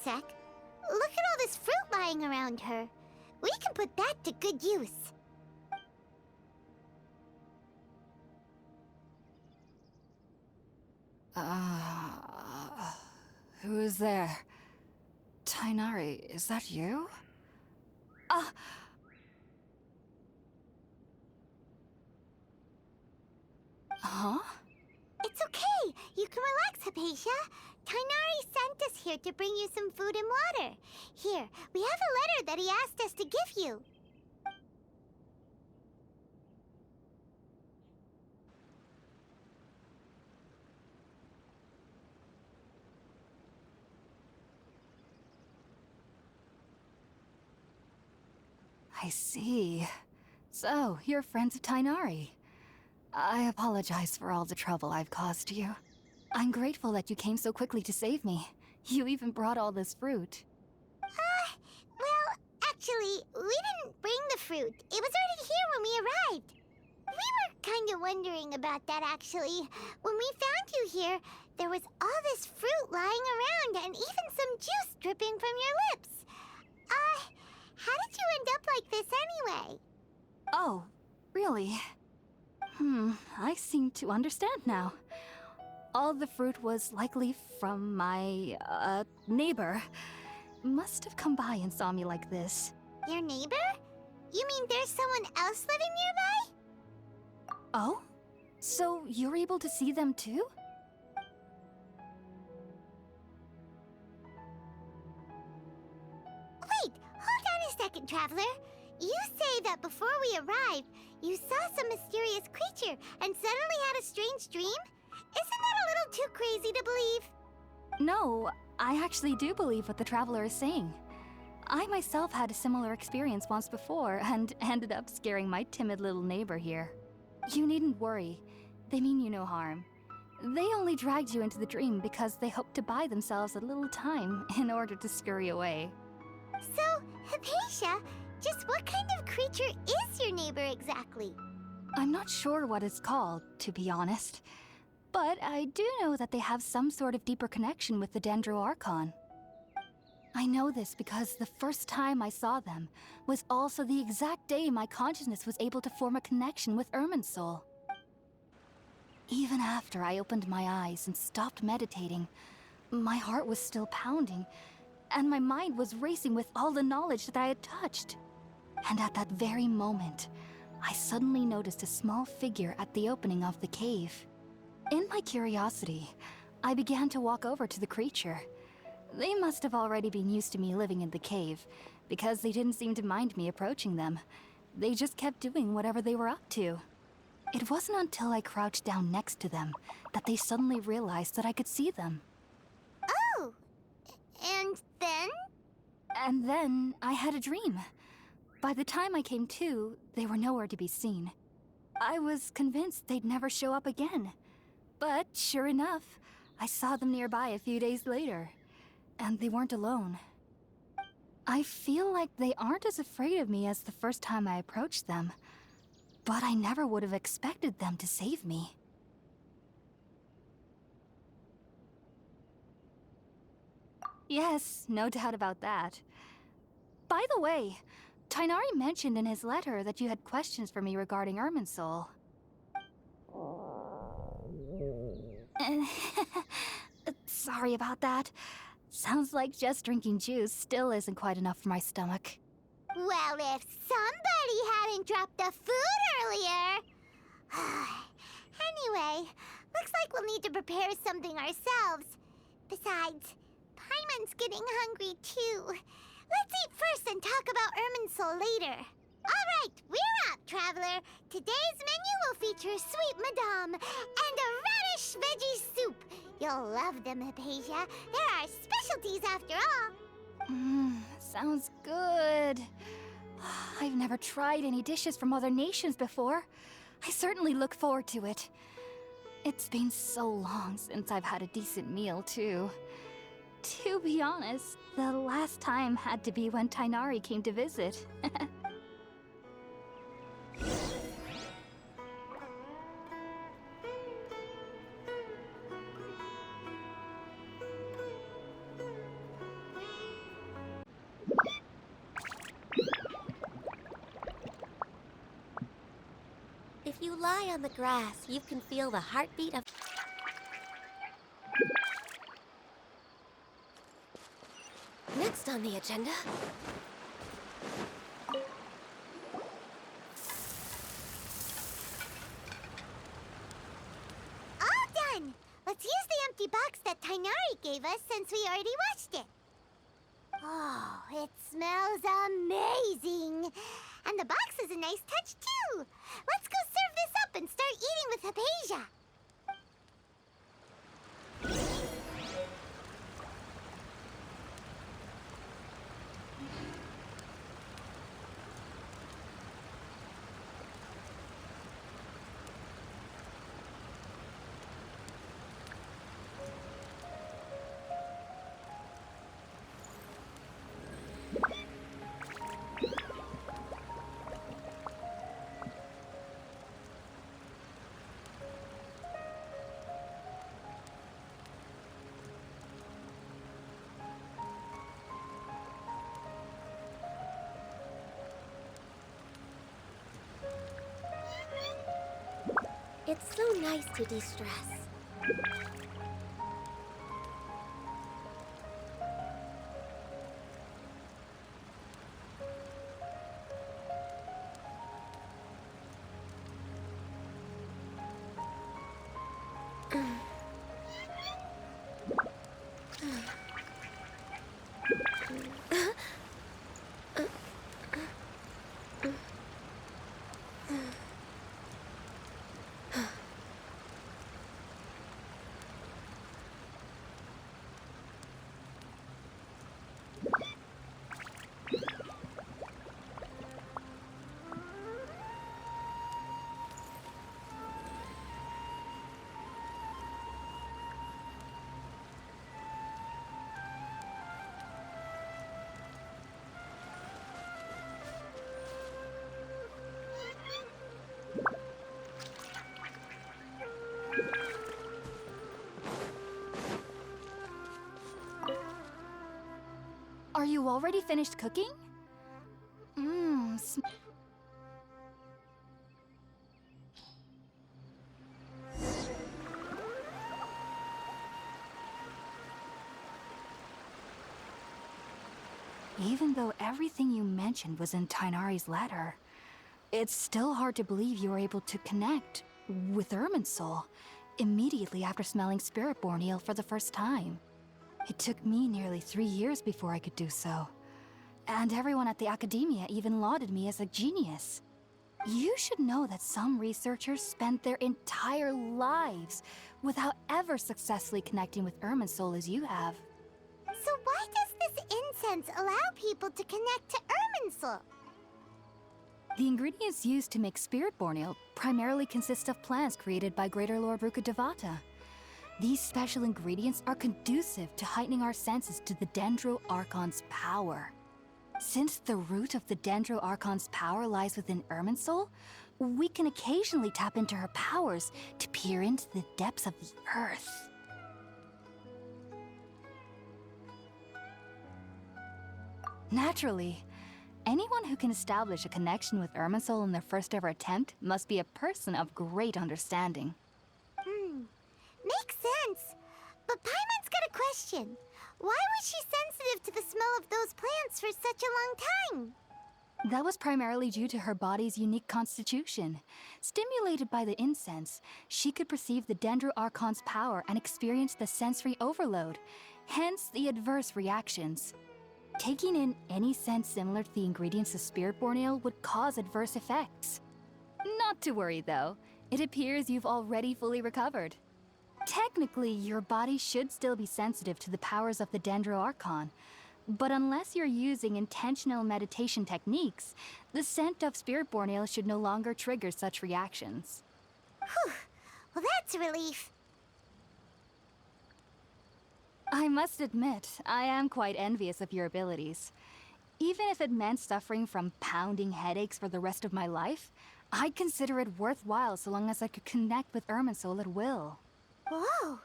sec. Look at all this fruit lying around her. We can put that to good use. Who is there? Tainari, is that you? Huh? It's okay. You can relax, Hypatia. Tainari sent us here to bring you some food and water. Here, we have a letter that he asked us to give you. I see. So, you're friends of Tainari. I apologize for all the trouble I've caused you. I'm grateful that you came so quickly to save me. You even brought all this fruit. Well, actually, we didn't bring the fruit. It was already here when we arrived. We were kind of wondering about that, actually. When we found you here, there was all this fruit lying around and even some juice dripping from your lips. How did you end up like this anyway? Oh, really? I seem to understand now. All the fruit was likely from my, neighbor. Must have come by and saw me like this. Your neighbor? You mean there's someone else living nearby? Oh? So you're able to see them too? Wait, hold on a second, Traveler. You say that before we arrived, you saw some mysterious creature and suddenly had a strange dream? Isn't that a little too crazy to believe? No, I actually do believe what the Traveler is saying. I myself had a similar experience once before and ended up scaring my timid little neighbor here. You needn't worry. They mean you no harm. They only dragged you into the dream because they hoped to buy themselves a little time in order to scurry away. So, Hypatia, just what kind of creature is your neighbor exactly? I'm not sure what it's called, to be honest. But I do know that they have some sort of deeper connection with the Dendro Archon. I know this because the first time I saw them was also the exact day my consciousness was able to form a connection with Irminsul. Even after I opened my eyes and stopped meditating, my heart was still pounding, and my mind was racing with all the knowledge that I had touched. And at that very moment, I suddenly noticed a small figure at the opening of the cave. In my curiosity, I began to walk over to the creature. They must have already been used to me living in the cave, because they didn't seem to mind me approaching them. They just kept doing whatever they were up to. It wasn't until I crouched down next to them that they suddenly realized that I could see them. Oh! And then? And then I had a dream. By the time I came to, they were nowhere to be seen. I was convinced they'd never show up again. But sure enough, I saw them nearby a few days later. And they weren't alone. I feel like they aren't as afraid of me as the first time I approached them. But I never would have expected them to save me. Yes, no doubt about that. By the way, Tainari mentioned in his letter that you had questions for me regarding Irminsul. Sorry about that. Sounds like just drinking juice still isn't quite enough for my stomach. Well, if somebody hadn't dropped the food earlier... Anyway, looks like we'll need to prepare something ourselves. Besides, Paimon's getting hungry too. Let's eat first and talk about Irminsul later. All right, we're up, Traveler. Today's menu will feature sweet madame and a radish veggie soup. You'll love them, Hypatia. They're our specialties after all. Sounds good. I've never tried any dishes from other nations before. I certainly look forward to it. It's been so long since I've had a decent meal, too. To be honest, the last time had to be when Tainari came to visit. you lie on the grass, you can feel the heartbeat of... Next on the agenda... All done! Let's use the empty box that Tainari gave us since we already washed it. Oh, it smells amazing! And the box is a nice touch, too! Let's go serve this up and start eating with Hypatia! It's so nice to de-stress. Are you already finished cooking? Even though everything you mentioned was in Tainari's letter, it's still hard to believe you were able to connect with Irminsul immediately after smelling Spiritborn eel for the first time. It took me nearly 3 years before I could do so. And everyone at the Academia even lauded me as a genius. You should know that some researchers spend their entire lives without ever successfully connecting with Irminsul as you have. So why does this incense allow people to connect to Irminsul? The ingredients used to make Spiritborn ale primarily consist of plants created by Greater Lord Rukkhadevata. These special ingredients are conducive to heightening our senses to the Dendro Archon's power. Since the root of the Dendro Archon's power lies within Irminsul, we can occasionally tap into her powers to peer into the depths of the earth. Naturally, anyone who can establish a connection with Irminsul in their first ever attempt must be a person of great understanding. Makes sense. But Paimon's got a question. Why was she sensitive to the smell of those plants for such a long time? That was primarily due to her body's unique constitution. Stimulated by the incense, she could perceive the Dendro Archon's power and experience the sensory overload, hence the adverse reactions. Taking in any scent similar to the ingredients of Spiritborn ale would cause adverse effects. Not to worry though, it appears you've already fully recovered. Technically, your body should still be sensitive to the powers of the Dendro Archon, but unless you're using intentional meditation techniques, the scent of Spiritborn ale should no longer trigger such reactions. Whew. Well, that's a relief. I must admit, I am quite envious of your abilities. Even if it meant suffering from pounding headaches for the rest of my life, I'd consider it worthwhile so long as I could connect with Irminsul at will. Whoa,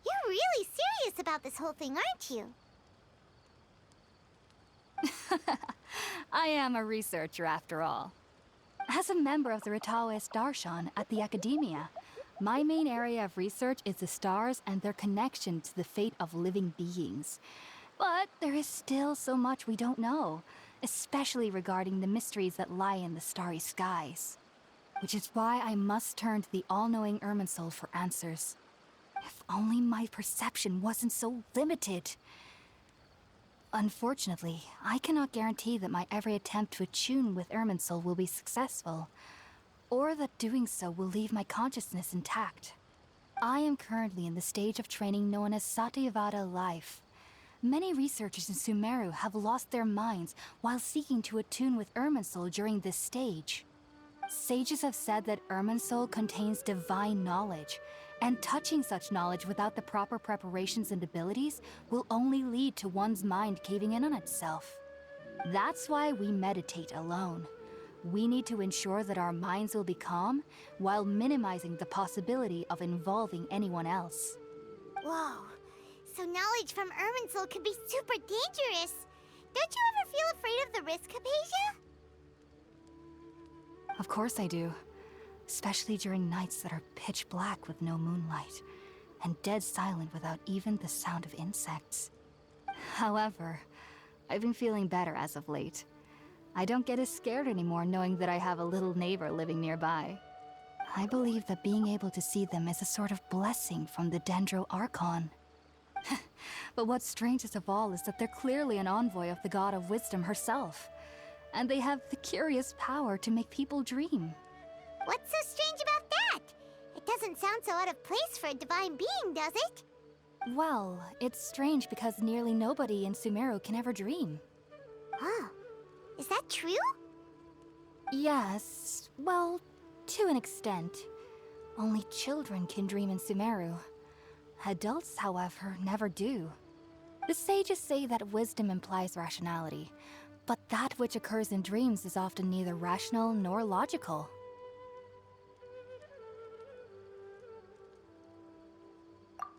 you're really serious about this whole thing, aren't you? I am a researcher after all. As a member of the Ritaoist Darshan at the Academia, my main area of research is the stars and their connection to the fate of living beings. But there is still so much we don't know, especially regarding the mysteries that lie in the starry skies. Which is why I must turn to the all-knowing Irminsul for answers. If only my perception wasn't so limited. Unfortunately, I cannot guarantee that my every attempt to attune with Irminsul will be successful, or that doing so will leave my consciousness intact. I am currently in the stage of training known as Satyavada life. Many researchers in Sumeru have lost their minds while seeking to attune with Irminsul during this stage. Sages have said that Irminsul contains divine knowledge, and touching such knowledge without the proper preparations and abilities will only lead to one's mind caving in on itself. That's why we meditate alone. We need to ensure that our minds will be calm while minimizing the possibility of involving anyone else. Whoa. So knowledge from Irminsul could be super dangerous. Don't you ever feel afraid of the risk, Hypatia? Of course I do. Especially during nights that are pitch black with no moonlight, and dead silent without even the sound of insects. However, I've been feeling better as of late. I don't get as scared anymore knowing that I have a little neighbor living nearby. I believe that being able to see them is a sort of blessing from the Dendro Archon. But what's strangest of all is that they're clearly an envoy of the God of Wisdom herself. And they have the curious power to make people dream. What's so strange about that? It doesn't sound so out of place for a divine being, does it? Well, it's strange because nearly nobody in Sumeru can ever dream. Oh, is that true? Yes, well, to an extent. Only children can dream in Sumeru. Adults, however, never do. The sages say that wisdom implies rationality, but that which occurs in dreams is often neither rational nor logical.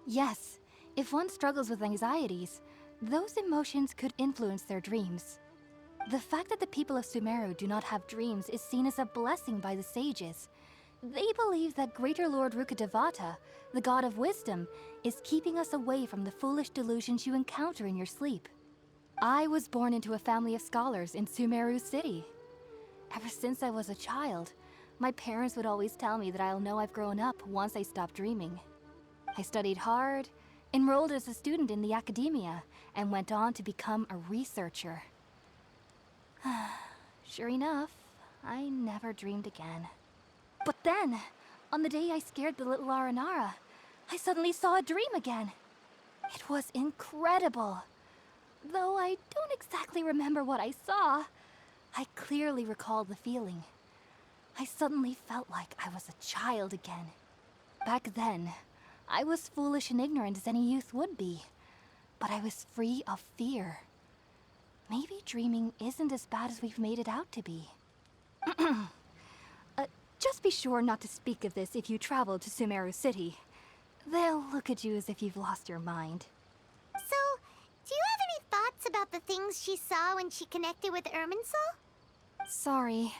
Yes, if one struggles with anxieties, those emotions could influence their dreams. The fact that the people of Sumeru do not have dreams is seen as a blessing by the sages. They believe that Greater Lord Rukkhadevata, the God of Wisdom, is keeping us away from the foolish delusions you encounter in your sleep. I was born into a family of scholars in Sumeru City. Ever since I was a child, my parents would always tell me that I'll know I've grown up once I stop dreaming. I studied hard, enrolled as a student in the academia, and went on to become a researcher. Sure enough, I never dreamed again. But then, on the day I scared the little Aranara, I suddenly saw a dream again. It was incredible. Though I don't exactly remember what I saw, I clearly recall the feeling. I suddenly felt like I was a child again. Back then, I was foolish and ignorant as any youth would be, but I was free of fear. Maybe dreaming isn't as bad as we've made it out to be. Just be sure not to speak of this if you travel to Sumeru City. They'll look at you as if you've lost your mind. So, do you have any thoughts about the things she saw when she connected with Irminsul? Sorry.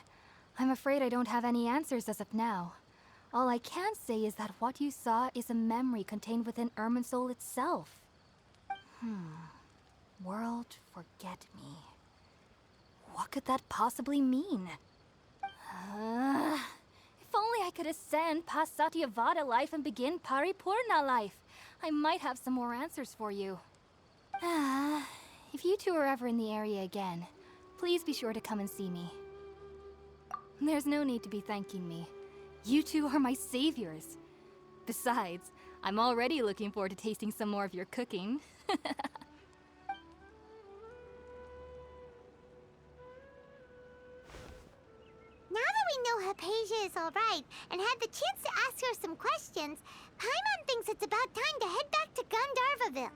I'm afraid I don't have any answers as of now. All I can say is that what you saw is a memory contained within Irminsul itself. World forget me. What could that possibly mean? If only I could ascend past Satyavada life and begin Paripurna life. I might have some more answers for you. If you two are ever in the area again, please be sure to come and see me. There's no need to be thanking me. You two are my saviors. Besides, I'm already looking forward to tasting some more of your cooking. Now that we know Hypatia is alright and had the chance to ask her some questions, Paimon thinks it's about time to head back to Gandharvaville.